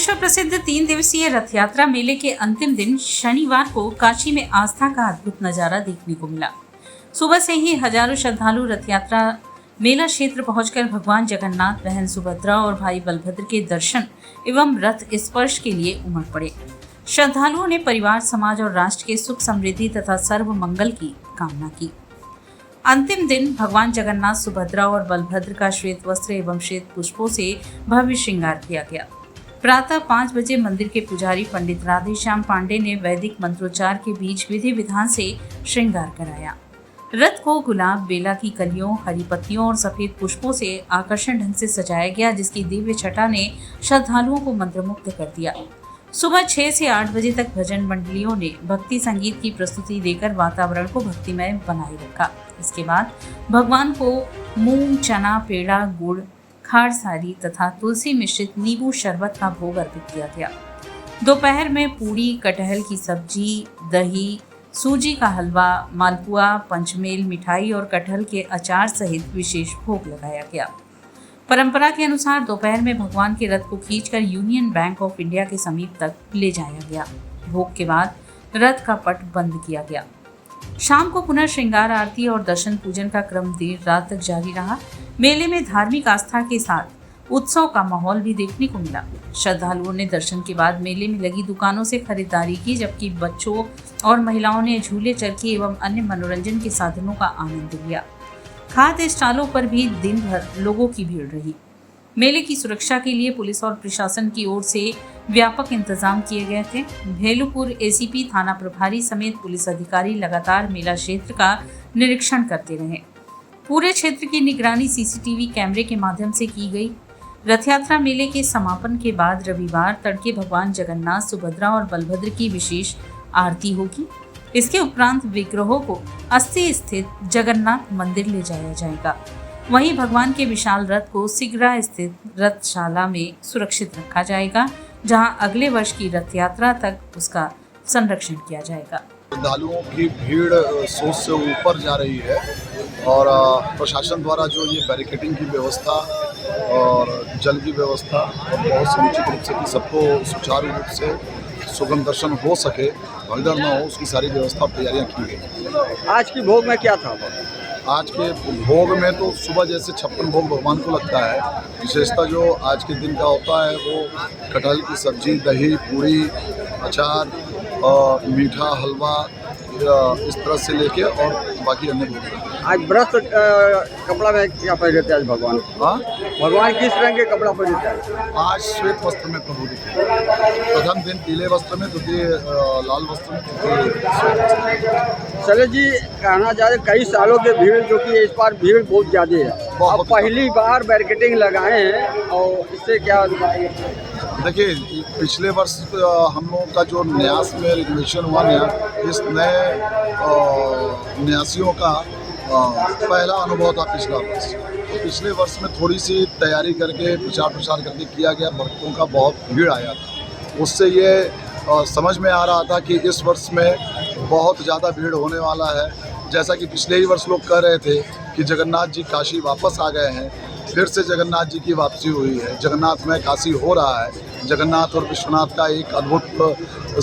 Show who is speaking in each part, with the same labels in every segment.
Speaker 1: विश्व प्रसिद्ध 3 दिवसीय रथ यात्रा मेले के अंतिम दिन शनिवार को काशी में आस्था का अद्भुत नजारा देखने को मिला। सुबह से ही हजारों श्रद्धालु रथ यात्रा मेला क्षेत्र पहुंचकर भगवान जगन्नाथ, बहन सुभद्रा और भाई बलभद्र के दर्शन एवं रथ स्पर्श के लिए उमड़ पड़े। श्रद्धालुओं ने परिवार, समाज और राष्ट्र के सुख समृद्धि तथा सर्व मंगल की कामना की। अंतिम दिन भगवान जगन्नाथ, सुभद्रा और बलभद्र का श्वेत वस्त्र एवं श्वेत पुष्पों से भव्य श्रृंगार किया गया। प्रातः 5 बजे मंदिर के पुजारी पंडित राधेश्याम पांडे ने वैदिक मंत्रोच्चार के बीच विधि विधान से श्रृंगार कराया। रथ को गुलाब, बेला की कलियों, हरी पत्तियों और सफेद पुष्पों से आकर्षण ढंग से सजाया गया, जिसकी दिव्य छटा ने श्रद्धालुओं को मंत्रमुग्ध कर दिया। सुबह 6 से 8 बजे तक भजन मंडलियों ने भक्ति संगीत की प्रस्तुति देकर वातावरण को भक्तिमय बनाए रखा। इसके बाद भगवान को मूंग, चना, पेड़ा, गुड़, खाड़ सारी तथा तुलसी मिश्रित नींबू शरबत का भोग अर्पित किया गया। दोपहर में पूड़ी, कटहल की सब्जी, दही, सूजी का हलवा, मालपुआ, पंचमेल, मिठाई और कटहल के अचार सहित विशेष भोग लगाया गया। परंपरा के अनुसार दोपहर में भगवान के रथ को खींचकर यूनियन बैंक ऑफ इंडिया के समीप तक ले जाया गया। भोग के बाद रथ का पट बंद किया गया। शाम को पुनः श्रृंगार आरती और दर्शन पूजन का क्रम देर रात तक जारी रहा। मेले में धार्मिक आस्था के साथ उत्सव का माहौल भी देखने को मिला। श्रद्धालुओं ने दर्शन के बाद मेले में लगी दुकानों से खरीदारी की, जबकि बच्चों और महिलाओं ने झूले, चरखी एवं अन्य मनोरंजन के साधनों का आनंद लिया। खाद्य स्टॉलों पर भी दिन भर लोगों की भीड़ रही। मेले की सुरक्षा के लिए पुलिस और प्रशासन की ओर से व्यापक इंतजाम किए गए थे। भेलुपुर एसीपी, थाना प्रभारी समेत पुलिस अधिकारी लगातार मेला क्षेत्र का निरीक्षण करते रहे। पूरे क्षेत्र की निगरानी सीसीटीवी कैमरे के माध्यम से की गई। रथ यात्रा मेले के समापन के बाद रविवार तड़के भगवान जगन्नाथ, सुभद्रा और बलभद्र की विशेष आरती होगी। इसके उपरांत विग्रहों को अस्थि स्थित जगन्नाथ मंदिर ले जाया जाएगा। वहीं भगवान के विशाल रथ को सिगरा स्थित रथशाला में सुरक्षित रखा जाएगा, जहां अगले वर्ष की रथ यात्रा तक उसका संरक्षण किया जाएगा।
Speaker 2: श्रद्धालुओं की भीड़ सोच से ऊपर जा रही है और प्रशासन द्वारा जो ये बैरिकेडिंग की व्यवस्था और जल की व्यवस्था और बहुत समुचित रूप से कि सबको सुचारू रूप से सुगम दर्शन हो सके, भगदड़ न हो, उसकी सारी व्यवस्था और तैयारियाँ की गई।
Speaker 3: आज की भोग में क्या था?
Speaker 2: आज के भोग में तो सुबह जैसे 56 भोग भगवान को लगता है। विशेषता जो आज के दिन का होता है वो कटहल की सब्जी, दही, पूड़ी, अचार और मीठा, हलवा, इस तरह से लेके और बाकी अन्य भोग।
Speaker 3: आज व्रत कपड़ा में क्या पहने थे आज भगवान?
Speaker 2: हाँ,
Speaker 3: भगवान किस रंग के कपड़ा पहने थे?
Speaker 2: आज श्वेत वस्त्र में प्रभु दिखे। प्रथम दिन पीले वस्त्र में, द्वितीय लाल वस्त्र में, तृतीय श्वेत वस्त्र में।
Speaker 3: चले जी, कहना चाहते कई सालों के भीड़, जो कि इस बार भीड़ बहुत ज़्यादा है। अब पहली बार बैरिकेडिंग लगाए हैं और इससे क्या?
Speaker 2: देखिए, पिछले वर्ष हम लोगों का जो न्यास में रिजर्वेशन हुआ, इस नए न्यासियों का पहला अनुभव था पिछला वर्ष। तो पिछले वर्ष में थोड़ी सी तैयारी करके प्रचार प्रसार करके किया गया, भक्तों का बहुत भीड़ आया था। उससे ये समझ में आ रहा था कि इस वर्ष में बहुत ज़्यादा भीड़ होने वाला है। जैसा कि पिछले ही वर्ष लोग कह रहे थे कि जगन्नाथ जी काशी वापस आ गए हैं, फिर से जगन्नाथ जी की वापसी हुई है, जगन्नाथ में काशी हो रहा है। जगन्नाथ और विश्वनाथ का एक अद्भुत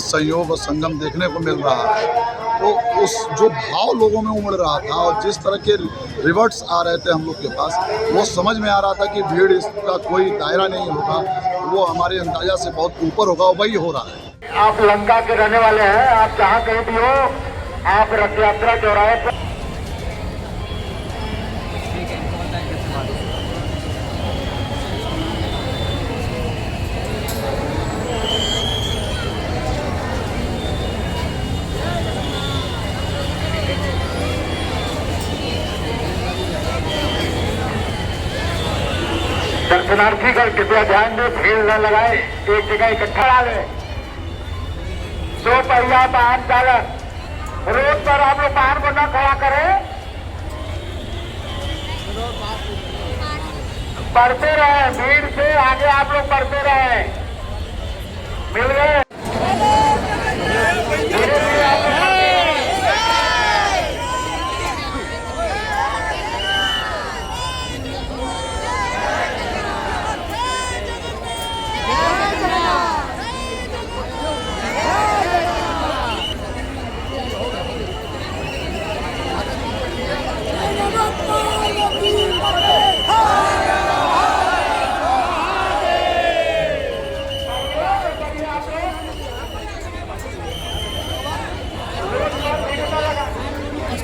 Speaker 2: संयोग और संगम देखने को मिल रहा है। तो उस जो भाव लोगों में उमड़ रहा था और जिस तरह के रिवर्ट्स आ रहे थे हम लोग के पास, वो समझ में आ रहा था कि भीड़ इसका कोई दायरा नहीं होगा, वो हमारे अंदाजा से बहुत ऊपर होगा, वही हो रहा है।
Speaker 4: आप लंका के रहने वाले हैं, आप जहाँ कहीं भी हो, आप रथ यात्रा चौराहे पर दर्शनार्थी का कृपया ध्यान दे, भीड़ न लगाए, एक जगह इकट्ठा डाले। 2 पहिया वाहन चालक रोड पर आप लोग वाहन को न खड़ा करें, बढ़ते रहे, भीड़ से आगे आप लोग बढ़ते रहे। मिल गए?
Speaker 5: जय जगन्नाथ।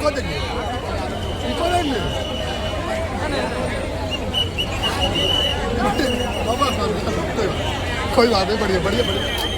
Speaker 5: इनको देंगे, इनको देंगे। कोई बात नहीं, बढ़िया बढ़िया बढ़िया।